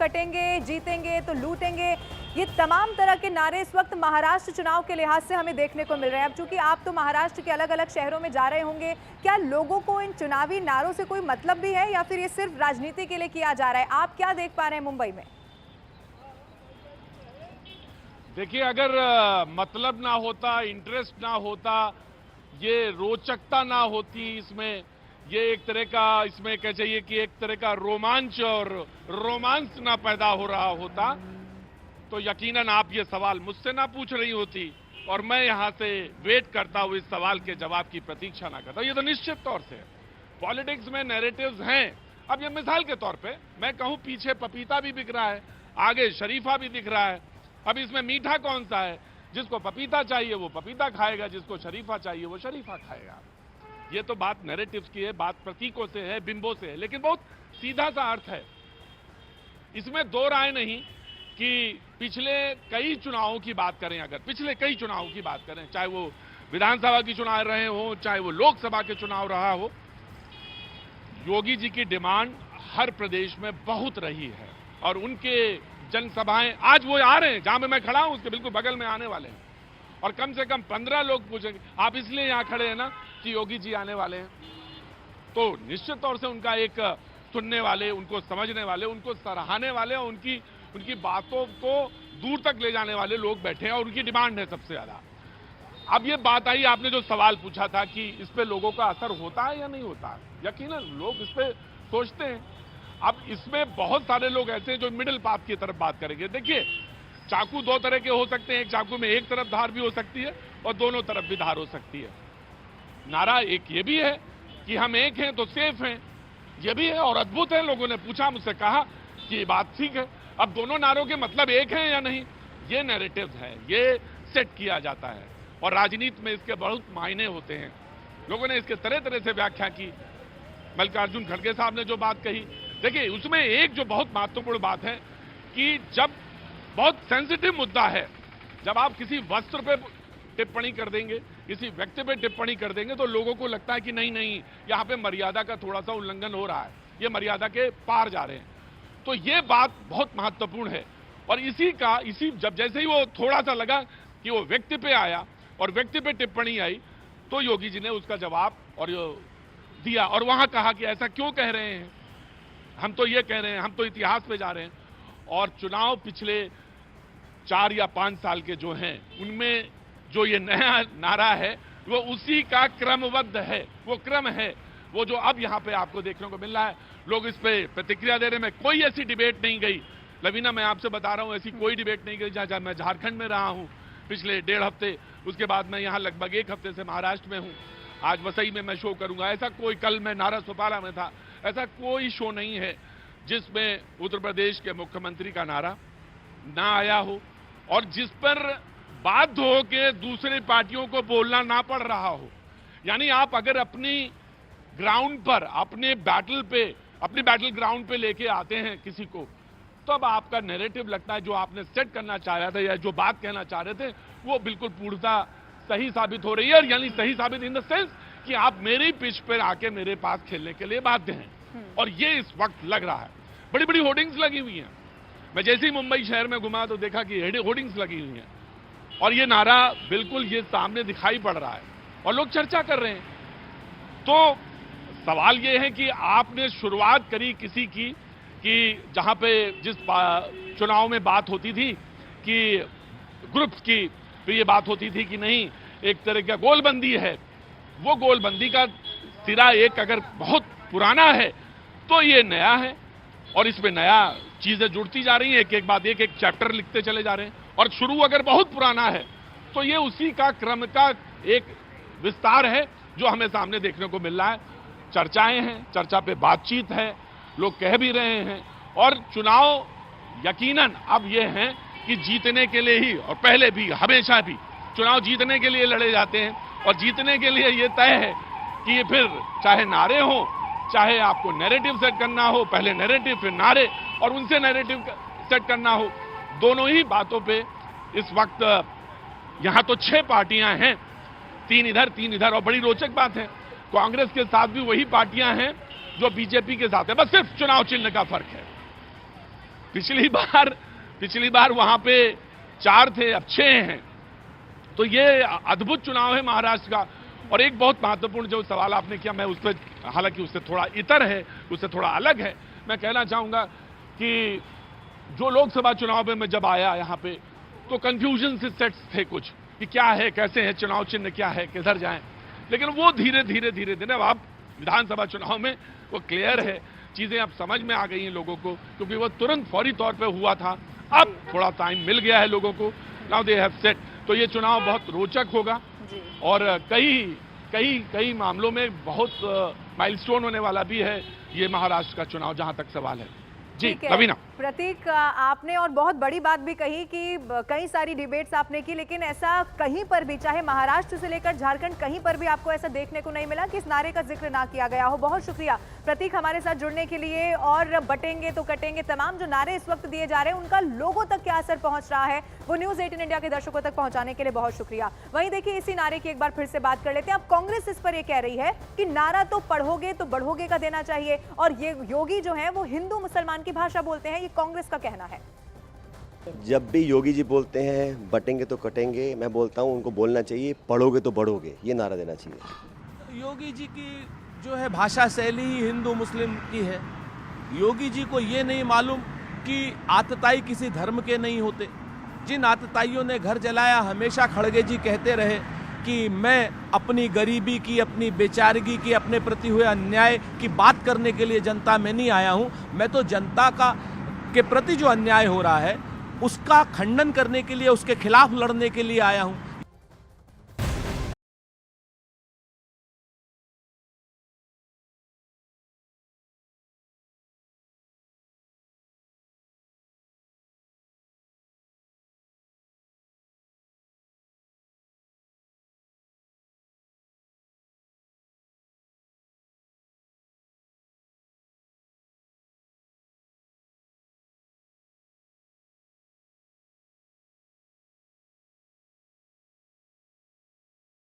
कटेंगे, जीतेंगे तो लूटेंगे, ये तमाम तरह के नारे इस वक्त महाराष्ट्र चुनाव के लिहाज से हमें देखने को मिल रहे हैं। अब चूंकि आप तो महाराष्ट्र के अलग अलग शहरों में जा रहे होंगे, क्या लोगों को इन चुनावी नारों से कोई मतलब भी है या फिर ये सिर्फ राजनीति के लिए किया जा रहा है? आप क्या देख पा रहे हैं मुंबई में? देखिए, अगर मतलब ना होता, इंटरेस्ट ना होता, ये रोचकता ना होती, इसमें ये एक तरह का, इसमें कह चाहिए कि एक तरह का रोमांच और रोमांस ना पैदा हो रहा होता, तो यकीनन आप ये सवाल मुझसे ना पूछ रही होती और मैं यहां से वेट करता हूं इस सवाल के जवाब की प्रतीक्षा ना करता। ये तो निश्चित तौर से पॉलिटिक्स में नैरेटिव्स हैं। अब ये मिसाल के तौर पे मैं कहूं, पीछे पपीता भी बिक रहा है, आगे शरीफा भी दिख रहा है। अब इसमें मीठा कौन सा है? जिसको पपीता चाहिए वो पपीता खाएगा, जिसको शरीफा चाहिए वो शरीफा खाएगा। ये तो बात नैरेटिव्स की है, बात प्रतीकों से है, बिंबों से है, लेकिन बहुत सीधा सा अर्थ है। इसमें दो राय नहीं कि पिछले कई चुनावों की बात करें, अगर पिछले कई चुनावों की बात करें, चाहे वो विधानसभा की चुनाव रहे हो, चाहे वो लोकसभा के चुनाव रहा हो, योगी जी की डिमांड हर प्रदेश में बहुत रही है और उनके जनसभाएं, आज वो आ रहे हैं जहां पे मैं खड़ा हूं उसके बिल्कुल बगल में आने वाले हैं और कम से कम 15 लोग पूछेंगे आप इसलिए यहां खड़े हैं ना कि योगी जी आने वाले हैं। तो निश्चित तौर से उनका एक सुनने वाले, उनको समझने वाले, उनको सराहने वाले और उनकी बातों को दूर तक ले जाने वाले लोग बैठे हैं और उनकी डिमांड है सबसे ज्यादा। अब ये बात आई, आपने जो सवाल पूछा था कि इस पे लोगों का असर होता है या नहीं होता, यकीनन लोग इस पे सोचते हैं। अब इसमें बहुत सारे लोग ऐसे हैं जो मिडिल पाथ की तरफ बात करेंगे। देखिए, चाकू दो तरह के हो सकते हैं, एक चाकू में एक तरफ धार भी हो सकती है और दोनों तरफ भी धार हो सकती है। नारा एक ये भी है कि हम एक हैं तो सेफ हैं, ये भी है और अद्भुत है। लोगों ने पूछा, मुझसे कहा कि ये बात ठीक है। अब दोनों नारों के मतलब एक हैं या नहीं, ये नैरेटिव है, ये सेट किया जाता है और राजनीति में इसके बहुत मायने होते हैं। लोगों ने इसके तरह तरह से व्याख्या की। मल्लिकार्जुन खड़गे साहब ने जो बात कही, देखिए उसमें एक जो बहुत महत्वपूर्ण बात है कि जब बहुत सेंसिटिव मुद्दा है, जब आप किसी वस्त्र पे टिप्पणी कर देंगे, किसी व्यक्ति पे टिप्पणी कर देंगे तो लोगों को लगता है कि नहीं नहीं, यहां पे मर्यादा का थोड़ा सा उल्लंघन हो रहा है, ये मर्यादा के पार जा रहे हैं। तो ये बात बहुत महत्वपूर्ण है और इसी जब जैसे ही वो थोड़ा सा लगा कि वो व्यक्ति पे आया और व्यक्ति पे टिप्पणी आई तो योगी जी ने उसका जवाब और दिया और वहां कहा कि ऐसा क्यों कह रहे हैं, हम तो ये कह रहे हैं, हम तो इतिहास पे जा रहे हैं। और चुनाव पिछले 4 या 5 साल के जो हैं उनमें जो ये नया नारा है वो उसी का क्रमबद्ध है, वो क्रम है, वो जो अब यहाँ पे आपको देखने को मिल रहा है। लोग इस पे प्रतिक्रिया दे रहे हैं। कोई ऐसी डिबेट नहीं गई लवीना, मैं आपसे बता रहा हूँ, ऐसी कोई डिबेट नहीं गई जहाँ मैं झारखंड में रहा हूँ पिछले 1.5 हफ्ते, उसके बाद मैं यहाँ लगभग 1 हफ्ते से महाराष्ट्र में हूँ। आज वसई में मैं शो करूंगा, ऐसा कोई, कल मैं नारा सोपारा में था, ऐसा कोई शो नहीं है जिसमें उत्तर प्रदेश के मुख्यमंत्री का नारा ना आया हो और जिस पर बाध्य हो के दूसरी पार्टियों को बोलना ना पड़ रहा हो। यानी आप अगर अपनी ग्राउंड पर, अपने बैटल ग्राउंड पे लेके आते हैं किसी को, तो अब आपका नैरेटिव लगता है जो आपने सेट करना चाह रहा था या जो बात कहना चाह रहे थे वो बिल्कुल पूर्णतः सही साबित हो रही है। यानी सही साबित इन द सेंस कि आप मेरी पिच पर आके मेरे पास खेलने के लिए बाध्य हैं और ये इस वक्त लग रहा है। बड़ी बड़ी होर्डिंग्स लगी हुई हैं। मैं जैसे ही मुंबई शहर में घुमा तो देखा कि होर्डिंग्स लगी हुई हैं और ये नारा बिल्कुल ये सामने दिखाई पड़ रहा है और लोग चर्चा कर रहे हैं। तो सवाल ये है कि आपने शुरुआत करी किसी की कि जहां पे जिस चुनाव में बात होती थी कि ग्रुप्स की, फिर ये बात होती थी कि नहीं एक तरह का गोलबंदी है, वो गोलबंदी का सिरा एक अगर बहुत पुराना है तो ये नया है और इसमें नया चीजें जुड़ती जा रही हैं, एक एक बाद एक चैप्टर लिखते चले जा रहे हैं। और शुरू अगर बहुत पुराना है तो ये उसी का क्रम का एक विस्तार है जो हमें सामने देखने को मिल रहा है। चर्चाएं हैं, चर्चा पे बातचीत है, लोग कह भी रहे हैं और चुनाव यकीनन अब ये है कि जीतने के लिए ही, और पहले भी हमेशा भी चुनाव जीतने के लिए लड़े जाते हैं और जीतने के लिए ये तय है कि ये फिर चाहे नारे हो, चाहे आपको नैरेटिव सेट करना हो, पहले नैरेटिव फिर नारे और उनसे नैरेटिव सेट करना हो, दोनों ही बातों पे इस वक्त यहां तो 6 पार्टियां हैं, 3 इधर 3 इधर। और बड़ी रोचक बात है, कांग्रेस के साथ भी वही पार्टियां हैं जो बीजेपी के साथ है, बस सिर्फ चुनाव चिन्ह का फर्क है। पिछली बार वहां पे 4 थे, अब 6 हैं। तो ये अद्भुत चुनाव है महाराष्ट्र का। और एक बहुत महत्वपूर्ण जो सवाल आपने किया, मैं उस पर, हालांकि उससे थोड़ा इतर है, उससे थोड़ा अलग है, मैं कहना चाहूंगा कि जो लोकसभा चुनाव में मैं जब आया यहाँ पे तो कंफ्यूजन से सेट्स थे कुछ कि क्या है, कैसे है, चुनाव चिन्ह क्या है, किधर जाएं। लेकिन वो धीरे धीरे अब विधानसभा चुनाव में वो क्लियर है, चीजें अब समझ में आ गई हैं लोगों को, क्योंकि वो तुरंत फौरी तौर पे हुआ था। अब थोड़ा टाइम मिल गया है लोगों को, नाउ दे हैव सेट। तो ये चुनाव बहुत रोचक होगा और कई मामलों में बहुत माइलस्टोन होने वाला भी है ये महाराष्ट्र का चुनाव, जहां तक सवाल है। जी रवीना। प्रतीक, आपने और बहुत बड़ी बात भी कही कि कई सारी डिबेट्स आपने की, लेकिन ऐसा कहीं पर भी, चाहे महाराष्ट्र से लेकर झारखंड, कहीं पर भी आपको ऐसा देखने को नहीं मिला कि इस नारे का जिक्र ना किया गया हो। बहुत शुक्रिया प्रतीक हमारे साथ जुड़ने के लिए। और बटेंगे तो कटेंगे, तमाम जो नारे इस वक्त दिए जा रहे हैं उनका लोगों तक क्या असर पहुंच रहा है, वो न्यूज़ 18 इंडिया के दर्शकों तक पहुंचाने के लिए बहुत शुक्रिया। वहीं देखिए, इसी नारे की एक बार फिर से बात कर लेते हैं। अब कांग्रेस इस पर यह कह रही है कि नारा तो पढ़ोगे तो बढ़ोगे का देना चाहिए, और ये योगी जो है वो हिंदू मुसलमान की भाषा बोलते हैं, ये कांग्रेस का कहना है। जब भी योगी जी बोलते हैं बटेंगे तो कटेंगे, मैं बोलता हूं उनको बोलना चाहिए पढ़ोगे तो बढ़ोगे, ये नारा देना चाहिए। योगी जी की जो है भाषा शैली ही हिंदू मुस्लिम की है। योगी जी को ये नहीं मालूम कि आतताई किसी धर्म के नहीं होते। जिन आतताइयों ने घर जलाया, हमेशा खड़गे जी कहते रहे कि मैं अपनी गरीबी की, अपनी बेचारगी की, अपने प्रति हुए अन्याय की बात करने के लिए जनता में नहीं आया हूं, मैं तो जनता के प्रति जो अन्याय हो रहा है उसका खंडन करने के लिए, उसके खिलाफ लड़ने के लिए आया हूं।